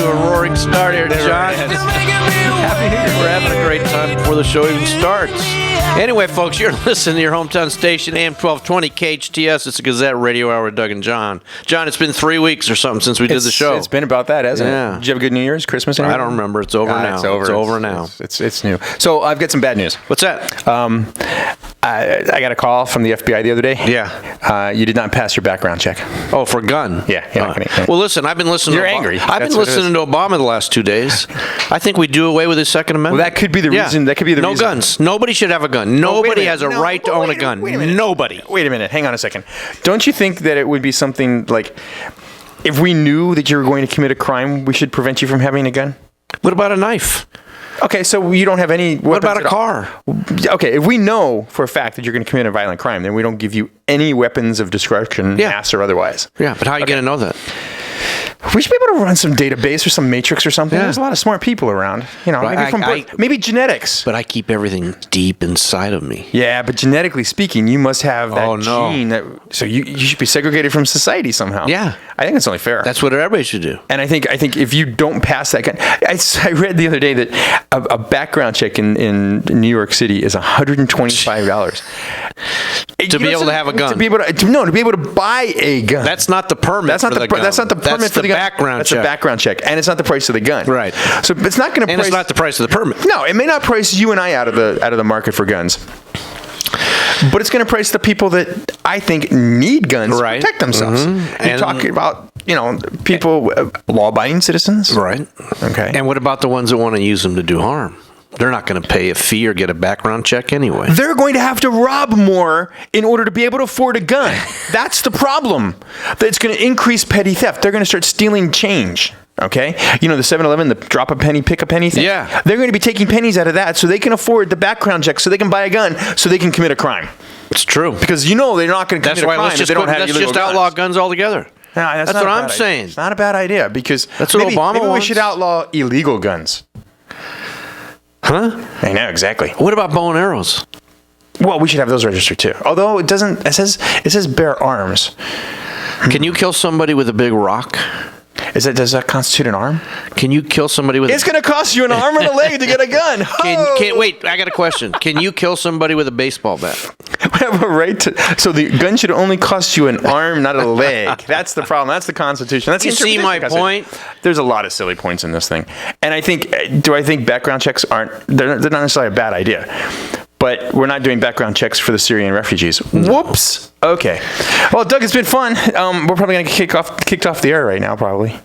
a roaring start here, John. Happy New Year. We're having a great time before the show even starts. Anyway, folks, you're listening to your hometown station, AM-1220 KHTS. It's a Gazette Radio Hour with Doug and John. John, it's been 3 weeks or something since we did the show. It's been about that, hasn't it? Did you have a good New Year's, Christmas? I don't remember. It's over now. It's over. It's over now. It's new. So I've got some bad news. What's that? I got a call from the FBI the other day. Yeah. You did not pass your background check. Oh, for a gun? Yeah. Well, listen, I've been listening You're to Obama. angry. I've been listening to Obama the last 2 days. I think we do away with his Second Amendment. Well, that could be the reason. That could be the reason. No guns. Nobody should have a gun. Nobody has a right to own a gun. Nobody. Wait a minute. Hang on a second. Don't you think that it would be something like, if we knew that you were going to commit a crime, we should prevent you from having a gun? What about a knife? Okay, so you don't have any weapons. What about a car? Okay, if we know for a fact that you're going to commit a violent crime, then we don't give you any weapons of destruction, mass or otherwise. Yeah, but how are you going to know that? We should be able to run some database or some matrix or something. Yeah. There's a lot of smart people around. You know, maybe from birth, maybe genetics. But I keep everything deep inside of me. Yeah, but genetically speaking, you must have that gene. So you should be segregated from society somehow. Yeah. I think it's only fair. That's what everybody should do. And I think if you don't pass that, I read the other day that a background check in New York City is $125 to be able to have a gun. To be able to buy a gun. That's not the permit. That's not the gun. That's not the permit for the background check. That's a background check, and it's not the price of the gun. Right. So it's not going to. And it's not the price of the permit. No, it may not price you and I out of the market for guns. But it's going to price the people that I think need guns to protect themselves. Mm-hmm. You're talking about, people, law-abiding citizens. Right. Okay. And what about the ones that want to use them to do harm? They're not going to pay a fee or get a background check anyway. They're going to have to rob more in order to be able to afford a gun. That's the problem. It's going to increase petty theft. They're going to start stealing change. Okay? The 7-Eleven, the drop a penny, pick a penny thing? Yeah. They're going to be taking pennies out of that so they can afford the background check, so they can buy a gun, so they can commit a crime. It's true. Because they're not going to commit a crime if they don't have illegal guns. Let's just outlaw guns altogether. No, that's what I'm saying. It's not a bad idea because that's what Obama wants. Maybe we should outlaw illegal guns. Huh? I know, exactly. What about bow and arrows? Well, we should have those registered too. Although it says bear arms. Can you kill somebody with a big rock? Does that constitute an arm? Can you kill somebody with? It's going to cost you an arm and a leg to get a gun. Wait, I got a question. Can you kill somebody with a baseball bat? We have a right to. So the gun should only cost you an arm, not a leg. That's the problem. That's the Constitution. That's you see my point? There's a lot of silly points in this thing, and I think background checks they're not necessarily a bad idea. But we're not doing background checks for the Syrian refugees. Whoops. Okay. Well, Doug, it's been fun. We're probably going to get kicked off the air right now, probably.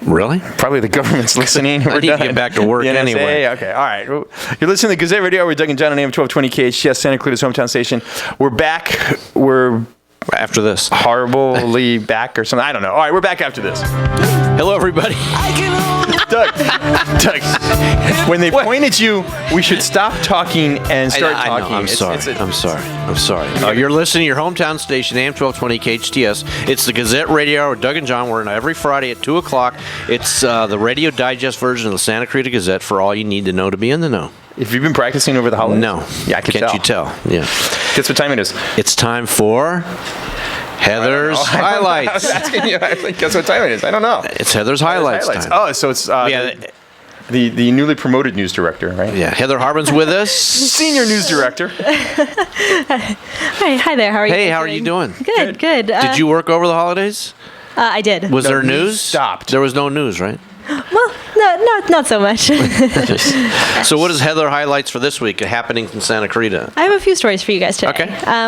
Really? Probably the government's listening. I need to get back to work anyway. Okay, all right. You're listening to Gazette Radio Hour with Doug and John on AM-1220 KHTS, Santa Clarita's hometown station. We're back. We're after this. Horribly back or something. I don't know. All right, we're back after this. Hello, everybody. Doug, when they point at you, we should stop talking and start talking. I'm sorry. You're listening to your hometown station, AM-1220 KHTS. It's the Gazette Radio Hour with Doug and John. We're in every Friday at 2 o'clock. It's the Radio Digest version of the Santa Clarita Gazette for all you need to know to be in the know. Have you been practicing over the holidays? No. Yeah, I can tell. Can't you tell? Yeah. Guess what time it is? It's time for Heather's Highlights. I was asking you. Guess what time it is? I don't know. It's Heather's Highlights time. Oh, so it's the newly promoted news director, right? Yeah. Heather Harbin's with us. Senior news director. Hi there. How are you? Hey, how are you doing? Good. Did you work over the holidays? I did. Was there news? Stopped. There was no news, right? Well, no, not so much. So what is Heather Highlights for this week happening in Santa Clarita? I have a few stories for you guys today. Okay.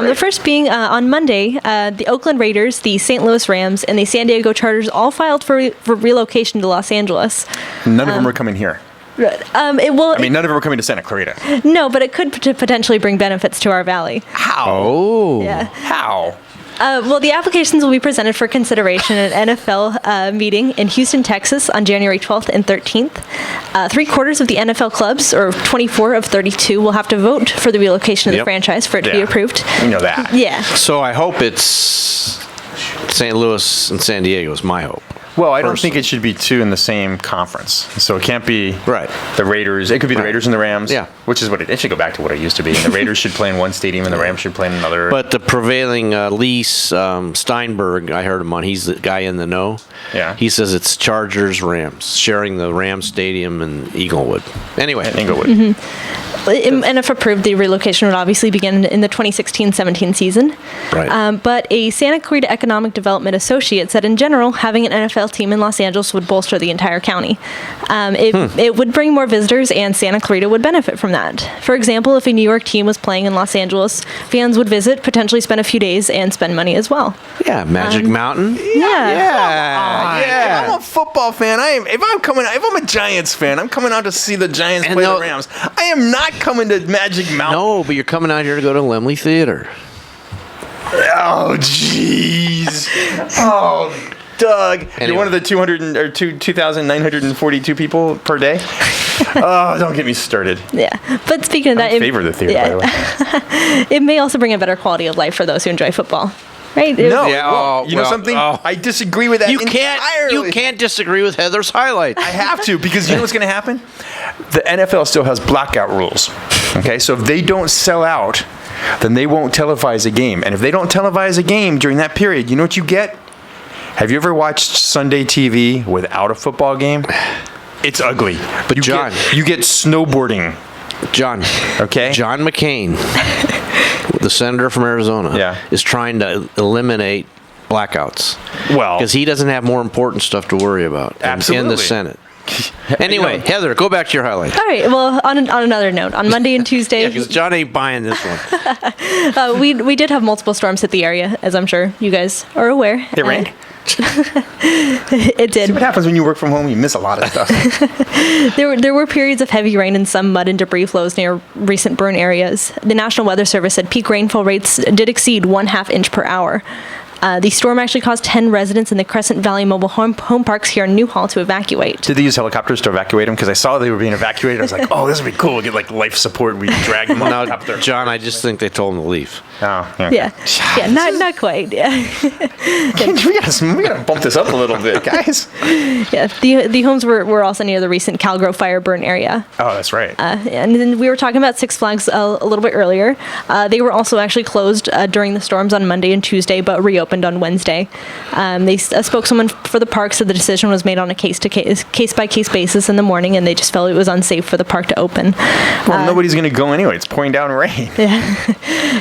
The first being on Monday, the Oakland Raiders, the St. Louis Rams, and the San Diego Chargers all filed for relocation to Los Angeles. None of them are coming here. None of them are coming to Santa Clarita. No, but it could potentially bring benefits to our valley. How? Oh. Yeah. How? Well, the applications will be presented for consideration at an NFL meeting in Houston, Texas on January 12th and 13th. 3/4 of the NFL clubs, or 24 of 32, will have to vote for the relocation of the franchise for it to be approved. You know that. Yeah. So I hope it's St. Louis and San Diego is my hope. Well, I don't think it should be two in the same conference. So it can't be the Raiders. It could be the Raiders and the Rams. Yeah. Which is what it should go back to what it used to be. And the Raiders should play in one stadium and the Rams should play in another. But the prevailing Lee Steinberg, I heard him on. He's the guy in the know. Yeah. He says it's Chargers-Rams, sharing the Rams Stadium in Inglewood. Anyway. Inglewood. And if approved, the relocation would obviously begin in the 2016-17 season. Right. But a Santa Clarita Economic Development associate said in general, having an NFL team in Los Angeles would bolster the entire county. It would bring more visitors, and Santa Clarita would benefit from that. For example, if a New York team was playing in Los Angeles, fans would visit, potentially spend a few days, and spend money as well. Yeah, Magic Mountain. Yeah. I'm a football fan. If I'm a Giants fan, I'm coming out to see the Giants play the Rams. I am not coming to Magic Mountain. No, but you're coming out here to go to Laemmle Theater. Oh, jeez. Oh, Doug. Anyway. You're one of the 2,942 people per day? Oh, don't get me started. Yeah. But speaking of that... I favor the theater, by the way. It may also bring a better quality of life for those who enjoy football. Right? No. Yeah, you know something? I disagree with that entirely. You can't disagree with Heather's highlights. I have to, because you know what's going to happen? The NFL still has blackout rules. Okay, so if they don't sell out, then they won't televise a game. And if they don't televise a game during that period, you know what you get? Have you ever watched Sunday TV without a football game? It's ugly. But you get snowboarding. John. Okay? John McCain, the senator from Arizona, is trying to eliminate blackouts. Well, because he doesn't have more important stuff to worry about in the Senate. Anyway, Heather, go back to your highlight. All right. Well, on another note, on Monday and Tuesday... because John ain't buying this one. We did have multiple storms hit the area, as I'm sure you guys are aware. It rained? It did. See what happens when you work from home? You miss a lot of stuff. There were periods of heavy rain and some mud and debris flows near recent burn areas. The National Weather Service said peak rainfall rates did exceed 1/2 inch per hour. The storm actually caused 10 residents in the Crescent Valley Mobile Home Parks here in Newhall to evacuate. Did they use helicopters to evacuate them? Because I saw they were being evacuated. I was like, oh, this would be cool. We'll get like life support. We drag them up there. John, I just think they told him to leave. Oh, okay. Yeah, not quite. Yeah. we gotta bump this up a little bit, guys. Yeah, the homes were also near the recent Calgrove fire burn area. Oh, that's right. And then we were talking about Six Flags a little bit earlier. They were also actually closed during the storms on Monday and Tuesday, but reopened on Wednesday. A spokeswoman for the park said the decision was made on a case-by-case basis in the morning, and they just felt it was unsafe for the park to open. Well, nobody's going to go anyway. It's pouring down rain. Yeah.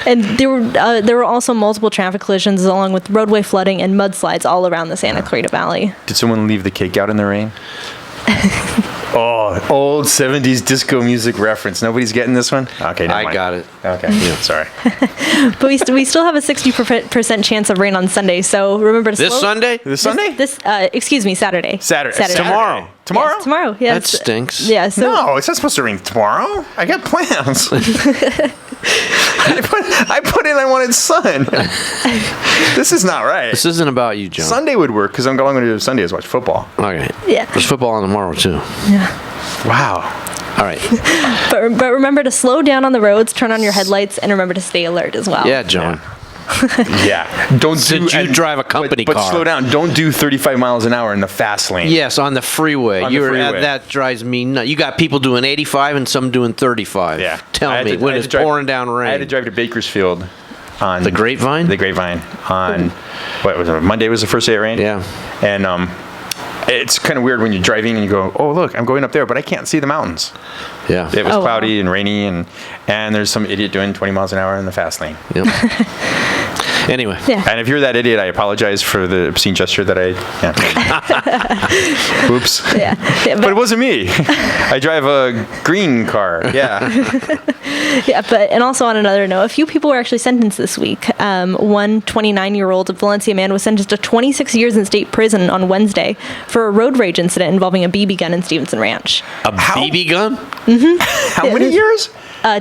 And there were also multiple traffic collisions along with roadway flooding and mudslides all around the Santa Clarita Valley. Did someone leave the cake out in the rain? Oh, old 70s disco music reference. Nobody's getting this one? Okay, never mind. I got it. Okay, sorry. But we still have a 60% chance of rain on Sunday, so remember to This Sunday? Excuse me, Saturday. Saturday. Tomorrow. Tomorrow? Yes, tomorrow, yes. That stinks. Yeah, so... No, it's not supposed to rain tomorrow. I got plans. I put in I wanted sun. This is not right. This isn't about you, John. Sunday would work because all I'm going to do Sunday is watch football. Okay. Yeah. There's football on tomorrow, too. Yeah. Wow. All right. But remember to slow down on the roads, turn on your headlights, and remember to stay alert as well. Yeah, John. Yeah. Since you drive a company car. But slow down. Don't do 35 miles an hour in the fast lane. Yes, on the freeway. Freeway. That drives me nuts. You got people doing 85 and some doing 35. Yeah. Tell me, when it's pouring down rain. I had to drive to Bakersfield on... The Grapevine? The Grapevine. On, what was it? Monday was the first day it rained? Yeah. And it's kind of weird when you're driving and you go, oh, look, I'm going up there, but I can't see the mountains. Yeah. It was cloudy and rainy, and there's some idiot doing 20 miles an hour in the fast lane. Yep. Anyway. Yeah. And if you're that idiot, I apologize for the obscene gesture that I... Yeah. Oops. Yeah. But it wasn't me. I drive a green car. Yeah. Yeah, and also on another note, a few people were actually sentenced this week. One 29-year-old Valencia man was sentenced to 26 years in state prison on Wednesday for a road rage incident involving a BB gun in Stevenson Ranch. A BB gun? Mm-hmm. How many years?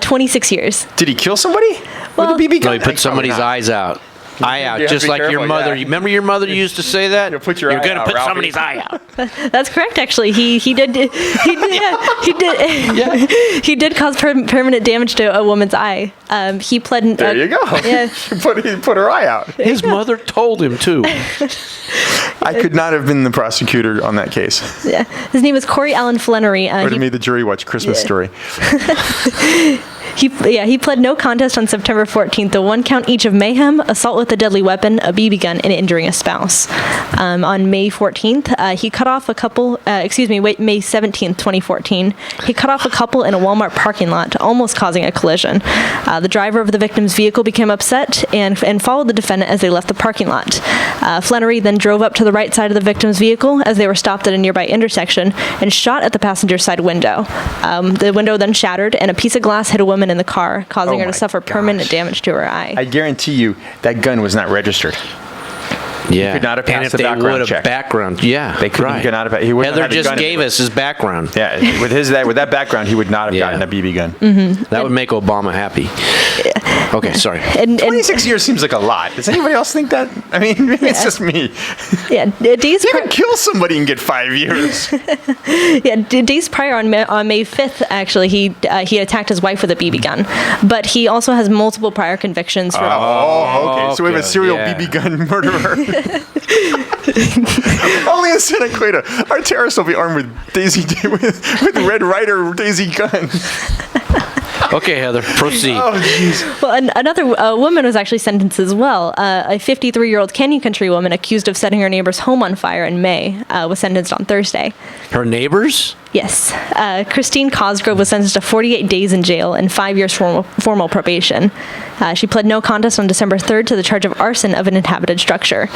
26 years. Did he kill somebody with a BB gun? No, he put somebody's eyes out. eye out, You have to just be like your careful, mother. yeah. Remember your mother used to say that? Put your You're eye going to out, put Ralphie. somebody's eye out. That's correct. Actually, he did he did cause permanent damage to a woman's eye. He pled. There you go. Yeah. He put her eye out. His mother told him to. I could not have been the prosecutor on that case. Yeah. His name was Corey Allen Flannery. I would have made the jury watch Christmas Story. He pled no contest on September 14th to 1 count each of mayhem, assault with a deadly weapon, a BB gun, and injuring a spouse. On May 14th, he cut off a couple. May 17th, 2014, he cut off a couple in a Walmart parking lot, almost causing a collision. The driver of the victim's vehicle became upset and followed the defendant as they left the parking lot. Flannery then drove up to the right side of the victim's vehicle as they were stopped at a nearby intersection and shot at the passenger side window. The window then shattered, and a piece of glass hit a woman in the car, causing her to suffer permanent damage to her eye. I guarantee you that gun was not registered. Yeah. could not have and passed if the they background would have check. background, yeah, They couldn't right. get out of it. He wouldn't Heather have had a just gun gave us his background. Yeah, with that background, he would not have gotten a BB gun. That would make Obama happy. Okay, sorry. And 26 years seems like a lot. Does anybody else think that? I mean, maybe it's just me. yeah, days You can kill somebody and get 5 years. days prior on May 5th, actually, he attacked his wife with a BB gun, but he also has multiple prior convictions for. Okay. So we have a Okay, serial yeah. BB gun murderer. Only in Santa Clarita, our terrorists will be armed with with Red Ryder Daisy guns. Okay, Heather, proceed. Oh, jeez. Well, another woman was actually sentenced as well. A 53-year-old Canyon Country woman accused of setting her neighbor's home on fire in May was sentenced on Thursday. Her neighbors? Yes. Christine Cosgrove was sentenced to 48 days in jail and 5 years formal probation. She pled no contest on December 3rd to the charge of arson of an inhabited structure.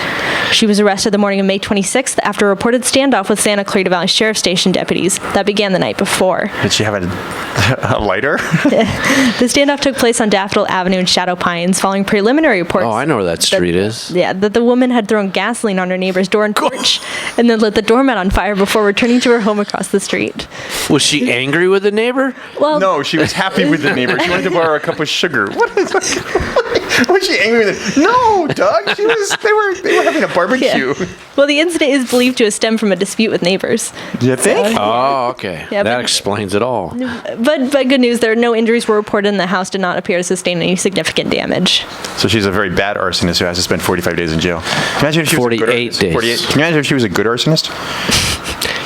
She was arrested the morning of May 26th after a reported standoff with Santa Clarita Valley Sheriff Station deputies that began the night before. Did she have a lighter? The standoff took place on Daffodil Avenue in Shadow Pines following preliminary reports. Oh, I know where that street is. Yeah, that the woman had thrown gasoline on her neighbor's door and porch and then lit the doormat on fire before returning to her home across the street. Was she angry with the neighbor? Well, No, she was happy with the neighbor. She wanted to borrow a cup of sugar. What is that? Was she angry with it? No, Doug. They were having a barbecue. Yeah. Well, the incident is believed to have stemmed from a dispute with neighbors. Do you think? Oh, okay. Yeah, that but- explains it all. But good news, there no injuries were reported and the house did not appear to sustain any significant damage. So she's a very bad arsonist who has to spend 45 days in jail. Can you imagine if she was a good 48 arsonist? days. 48. Can you imagine if she was a good arsonist?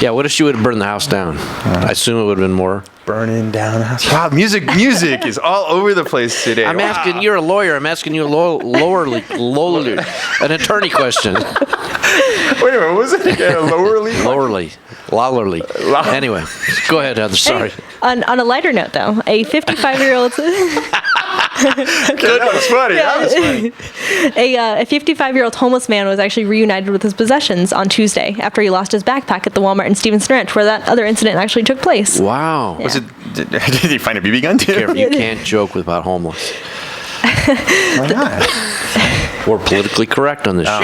Yeah, what if she would have burned the house down? I assume it would have been more. Burning down the house. Wow, music is all over the place today. I'm asking, you're a lawyer. I'm asking you an attorney question. Wait a minute, what was it again? A Lollerly. Anyway, go ahead, Heather. Sorry. On a lighter note, though, a 55-year-old That was funny. That was funny. a 55-year-old homeless man was actually reunited with his possessions on Tuesday after he lost his backpack at the Walmart in Stevenson Ranch, where that other incident actually took place. Wow. Did he find a BB gun too? Careful, you can't joke about homeless. Why not? We're politically correct on this show.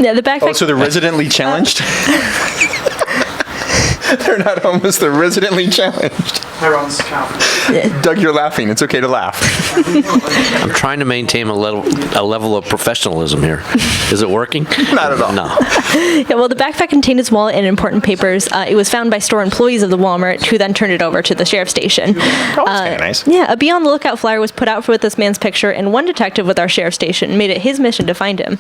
Yeah, the backpack. Oh, so they're residently challenged? They're not homeless, they're residently challenged. Everyone's counting. Doug, you're laughing. It's okay to laugh. I'm trying to maintain a level of professionalism here. Is it working? Not at all. No. Yeah, well, the backpack contained his wallet and important papers. It was found by store employees of the Walmart, who then turned it over to the sheriff's station. Oh, that's kind of nice. Yeah, a Be on the Lookout flyer was put out with this man's picture, and one detective with our sheriff's station made it his mission to find him.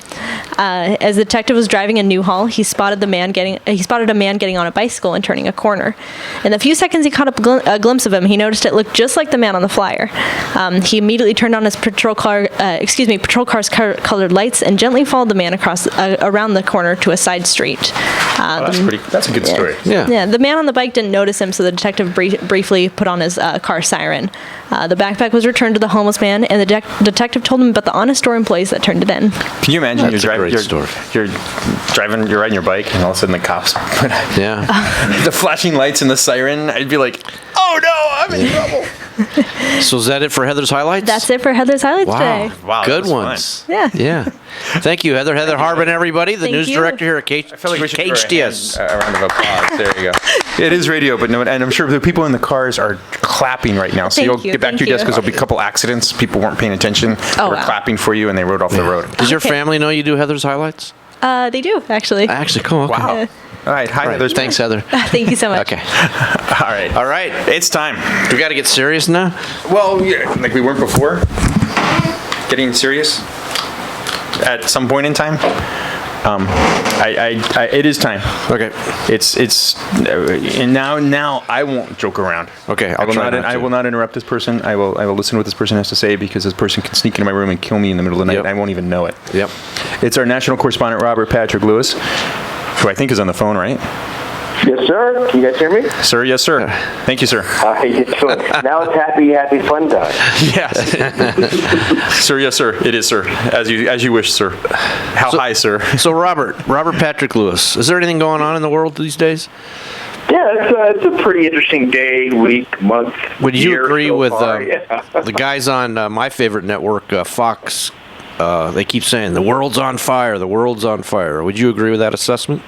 As the detective was driving in Newhall, he spotted a man getting on a bicycle and turning a corner. In the few seconds he caught a glimpse of him, he noticed it looked just like the man on the flyer. He immediately turned on his patrol car's colored lights and gently followed the man across around the corner to a side street. That's a good story. Yeah. The man on the bike didn't notice him, so the detective briefly put on his car siren. The backpack was returned to the homeless man, and the detective told him about the honest store employees that turned it in. Can you imagine That's a great story. you're riding your bike, and all of a sudden the cops put Yeah. the flashing lights and the siren. I'd be like, oh no, I'm in trouble. So is that it for Heather's highlights? That's it for Heather's Highlights today. Wow, Good that was ones. Yeah. Yeah. Thank you, Heather. Heather Harbin, everybody, the Thank news you. director here at I feel like we should give her KHTS. a round of applause. There you go. It is radio, but no, and I'm sure the people in the cars are clapping right now. So Thank you'll get back to thank your desk you. because there'll be a couple accidents. People weren't paying attention. They were wow. clapping for you, and they rode off the road. Does your Okay. family know you do Heather's highlights? They do, actually. Actually, cool. Okay. Wow. All right. Hi, All right. Heather's. Thanks, Heather. Thank you so much. Okay. All right. All right. It's time. We got to get serious now. Well, yeah, like we weren't before. Getting serious at some point in time. It is time. Okay. And now I won't joke around. Okay, I will not interrupt this person. I will listen to what this person has to say because this person can sneak into my room and kill me in the middle of the night Yep. and I won't even know it. Yep. It's our national correspondent Robert Patrick Lewis, who I think is on the phone, right? Yes, sir. Can you guys hear me? Sir, yes, sir. Thank you, sir. How you doing? Now it's happy fun time. Yes. Sir, yes, sir. It is, sir. As you wish, sir. How high, sir? So, Robert Patrick Lewis, is there anything going on in the world these days? Yeah, it's a pretty interesting day, week, month, Would you year agree so with far. Yeah. the guys on my favorite network, Fox? They keep saying the world's on fire. The world's on fire. Would you agree with that assessment?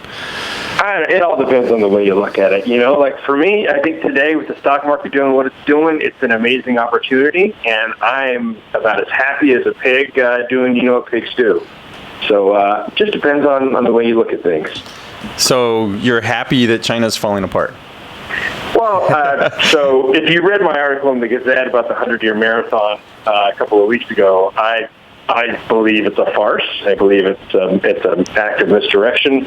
It all depends on the way you look at it. You know, like for me, I think today with the stock market doing what it's doing, it's an amazing opportunity, and I'm about as happy as a pig doing what pigs do. So it just depends on the way you look at things. So you're happy that China's falling apart? Well, so if you read my article in the Gazette about the 100-year marathon a couple of weeks ago, I believe it's a farce. I believe it's an act of misdirection.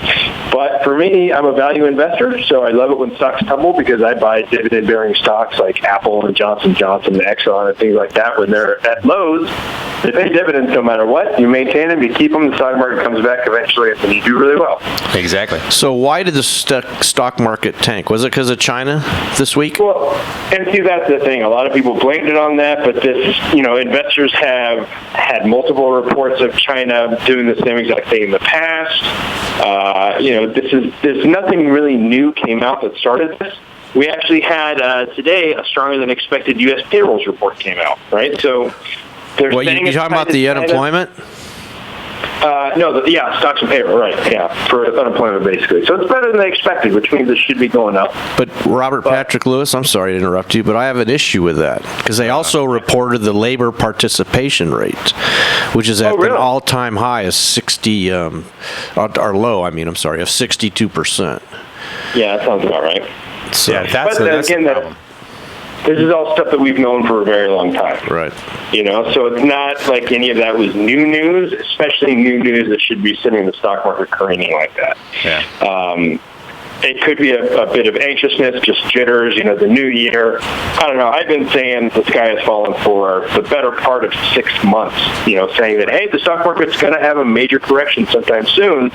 But for me, I'm a value investor, so I love it when stocks tumble because I buy dividend-bearing stocks like Apple and Johnson & Johnson and Exxon and things like that. When they're at lows, they pay dividends no matter what. You maintain them, you keep them, the stock market comes back eventually, and you do really well. Exactly. So why did the stock market tank? Was it because of China this week? Well, and see, that's the thing. A lot of people blamed it on that, but investors have had multiple reports of China doing the same exact thing in the past. There's nothing really new came out that started this. We actually had today a stronger than expected U.S. payrolls report came out, right? So they're saying you talking about the unemployment? Stocks and payroll, right? Yeah, for unemployment basically. So it's better than they expected, which means it should be going up. But Patrick Lewis, I'm sorry to interrupt you, but I have an issue with that because they also reported the labor participation rate, which is at an all-time high of 62%. Yeah, that sounds about right. So, Yeah, that's the problem. This is all stuff that we've known for a very long time. Right. So it's not like any of that was new news, especially new news that should be sitting in the stock market careening like that. Yeah. It could be a bit of anxiousness, just jitters, the new year. I don't know. I've been saying the sky has fallen for the better part of 6 months, saying that, hey, the stock market's going to have a major correction sometime soon.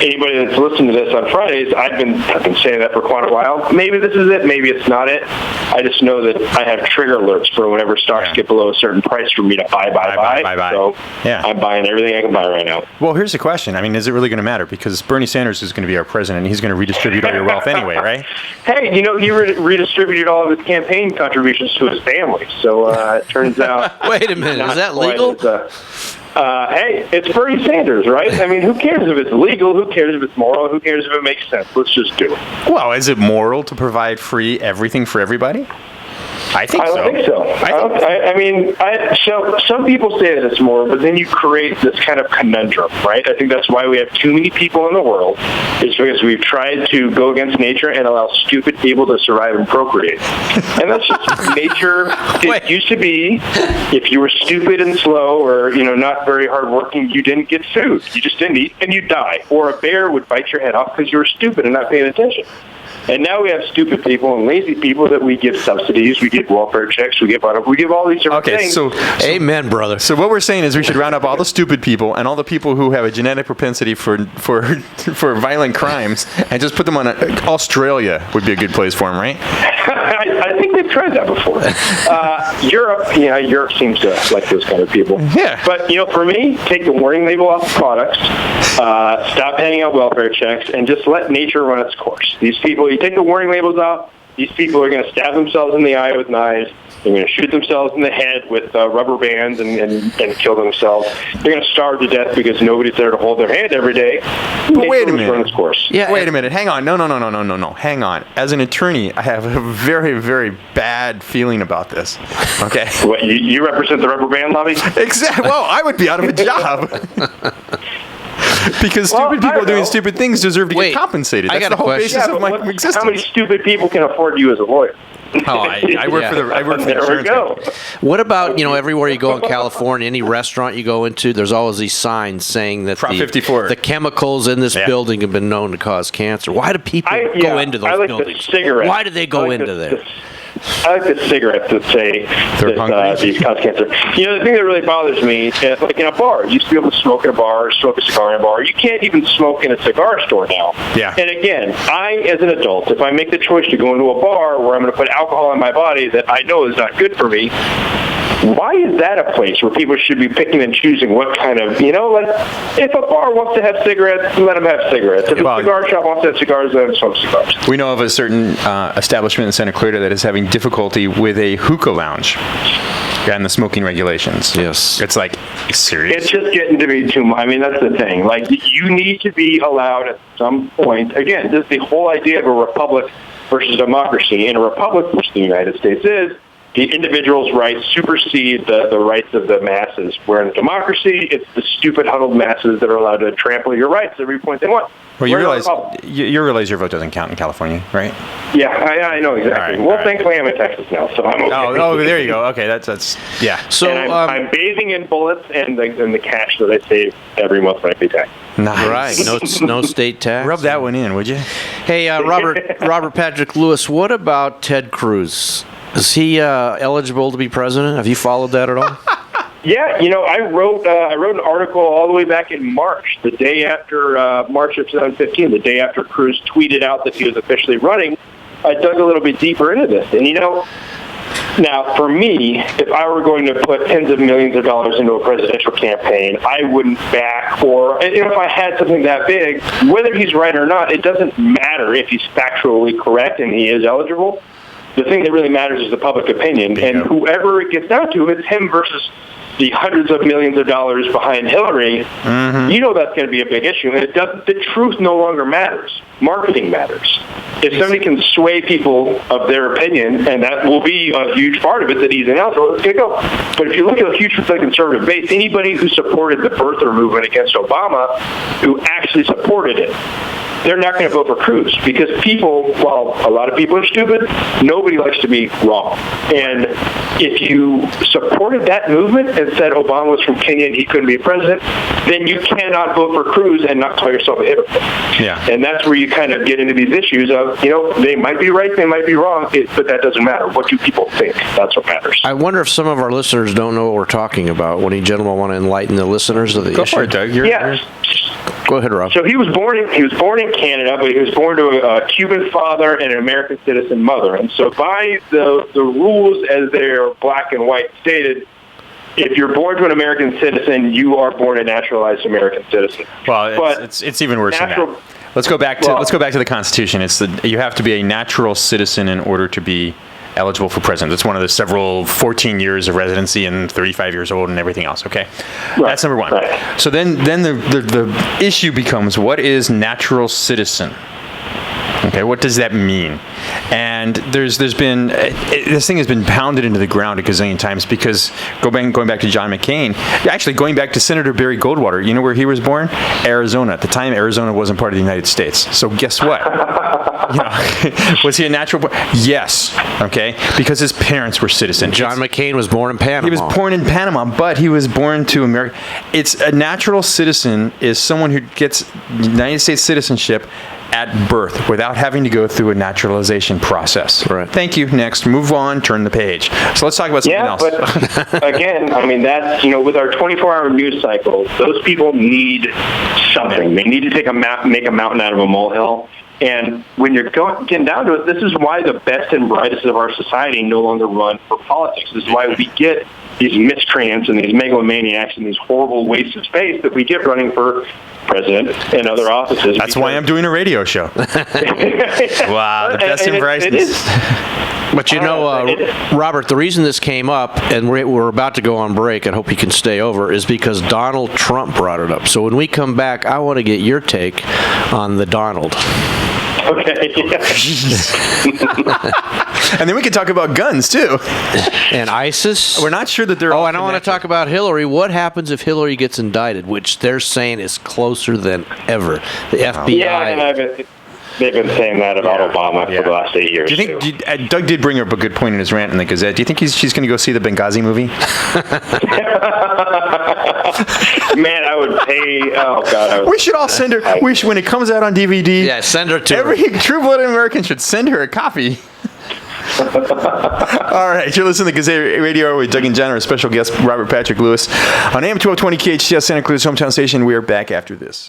Anybody that's listened to this on Fridays, I've been saying that for quite a while. Maybe this is it. Maybe it's not it. I just know that I have trigger alerts for whenever stocks get below a certain price for me to buy. So I'm buying everything I can buy right now. Well, here's the question. I mean, is it really going to matter? Because Bernie Sanders is going to be our president, and he's going to redistribute all your wealth anyway, right? Hey, he redistributed all of his campaign contributions to his family. So it turns out... Wait a minute. Is that legal? Hey, it's Bernie Sanders, right? I mean, who cares if it's legal? Who cares if it's moral? Who cares if it makes sense? Let's just do it. Well, is it moral to provide free everything for everybody? I think so. I don't think so. Some people say that it's moral, but then you create this kind of conundrum, right? I think that's why we have too many people in the world, is because we've tried to go against nature and allow stupid people to survive and procreate. And that's just nature. It used to be, if you were stupid and slow or, not very hardworking, you didn't get food. You just didn't eat and you'd die. Or a bear would bite your head off because you were stupid and not paying attention. And now we have stupid people and lazy people that we give subsidies, we give welfare checks, we give all these different things. So amen, brother. So what we're saying is we should round up all the stupid people and all the people who have a genetic propensity for violent crimes and just put them on Australia would be a good place for them, right? I think they've tried that before. Europe seems to like those kind of people. Yeah. But, for me, take the warning label off the products, stop handing out welfare checks, and just let nature run its course. These people, you take the warning labels out, these people are going to stab themselves in the eye with knives. They're going to shoot themselves in the head with rubber bands and kill themselves. They're going to starve to death because nobody's there to hold their hand every day. But wait a minute. Run its course. Yeah, wait a minute. Hang on. No. Hang on. As an attorney, I have a very, very bad feeling about this. Okay. What, you represent the rubber band lobby? Exactly. Well, I would be out of a job. Because stupid people doing stupid things deserve to get compensated. That's the whole basis of my existence. How many stupid people can afford you as a lawyer? Oh, I work for the insurance company. What about, everywhere you go in California, any restaurant you go into, there's always these signs saying that the chemicals in this building have been known to cause cancer. Why do people go into those buildings? Why do they go into there? I like the cigarettes that say that these cause cancer. The thing that really bothers me, like in a bar, you used to be able to smoke in a bar, smoke a cigar in a bar. You can't even smoke in a cigar store now. Yeah. And again, as an adult, if I make the choice to go into a bar where I'm going to put alcohol in my body that I know is not good for me, why is that a place where people should be picking and choosing what kind of, if a bar wants to have cigarettes, let them have cigarettes. If a cigar shop wants to have cigars, let them smoke cigars. We know of a certain establishment in Santa Clarita that is having difficulty with a hookah lounge and the smoking regulations. Yes. It's like, serious? It's just getting to be too much. I mean, that's the thing. Like, you need to be allowed at some point. Again, this is the whole idea of a republic versus democracy. In a republic, which the United States is, the individual's rights supersede the rights of the masses. Where in a democracy, it's the stupid, huddled masses that are allowed to trample your rights every point they want. Well, you realize your vote doesn't count in California, right? Yeah, I know exactly. Thankfully, I'm in Texas now, so I'm okay. Oh, there you go. Okay, that's yeah. So and I'm bathing in bullets and the cash that I save every month when I pay tax. Nice. Right. No state tax. Rub that one in, would you? Hey, Robert Patrick Lewis, what about Ted Cruz? Is he eligible to be president? Have you followed that at all? Yeah, I wrote an article all the way back in March, the day after March of 2015, the day after Cruz tweeted out that he was officially running. I dug a little bit deeper into this, and now for me, if I were going to put tens of millions of dollars into a presidential campaign, I wouldn't back if I had something that big, whether he's right or not, it doesn't matter if he's factually correct and he is eligible. The thing that really matters is the public opinion, and whoever it gets down to, it's him versus the hundreds of millions of dollars behind Hillary. Mm-hmm. That's going to be a big issue, and the truth no longer matters. Marketing matters. If somebody can sway people of their opinion, and that will be a huge part of it that he's announced, well, it's going to go. But if you look at a huge conservative base, anybody who supported the birther movement against Obama, who actually supported it, they're not going to vote for Cruz because while a lot of people are stupid, nobody likes to be wrong. And if you supported that movement and said Obama was from Kenya and he couldn't be president, then you cannot vote for Cruz and not call yourself a hypocrite. Yeah. And that's where you kind of get into these issues of, they might be right, they might be wrong, but that doesn't matter. What do people think? That's what matters. I wonder if some of our listeners don't know what we're talking about. Would you gentlemen want to enlighten the listeners of the issue? Go for it, Doug. Go ahead, Rob. So he was born in Canada, but he was born to a Cuban father and an American citizen mother. And so by the rules as they're black and white stated, if you're born to an American citizen, you are born a naturalized American citizen. Well, it's even worse than that. Let's go back to the Constitution. You have to be a natural citizen in order to be eligible for president. That's one of the several 14 years of residency and 35 years old and everything else, okay? Right. That's number one. Right. So then the issue becomes, what is natural citizen? Okay, what does that mean? And there's been this thing has been pounded into the ground a gazillion times because going back to John McCain, actually going back to Senator Barry Goldwater, you know where he was born? Arizona. At the time, Arizona wasn't part of the United States. So guess what? Was he a natural born? Yes. Okay, because his parents were citizens. John McCain was born in Panama. He was born in Panama, but he was born to America. It's a natural citizen is someone who gets United States citizenship at birth without having to go through a naturalization process. Right. Thank you. Next. Move on. Turn the page. So let's talk about something else. But again, I mean, that's, with our 24-hour news cycle, those people need something. They need to make a mountain out of a molehill. And when you're getting down to it, this is why the best and brightest of our society no longer run for politics. This is why we get these miscreants and these megalomaniacs and these horrible wastes of space that we get running for president and other offices. That's why I'm doing a radio show. Wow, the best in Bryson. But Robert, the reason this came up, and we're about to go on break, and hope you can stay over, is because Donald Trump brought it up. So when we come back, I want to get your take on the Donald. Okay. And then we can talk about guns, too. And ISIS. We're not sure that they're all and I want to talk about Hillary. What happens if Hillary gets indicted, which they're saying is closer than ever? The FBI. Yeah, they've been saying that about Obama for the last 8 years. Do you think Doug did bring up a good point in his rant in the Gazette? Do you think she's going to go see the Benghazi movie? Man, I would pay. Oh God, we should all send her. When it comes out on DVD. Yeah, send her to every true-blooded American should send her a copy. All right, you're listening to Gazette Radio Hour with Doug and John, our special guest Robert Patrick Lewis on AM-1220 KHTS, Santa Cruz hometown station. We are back after this.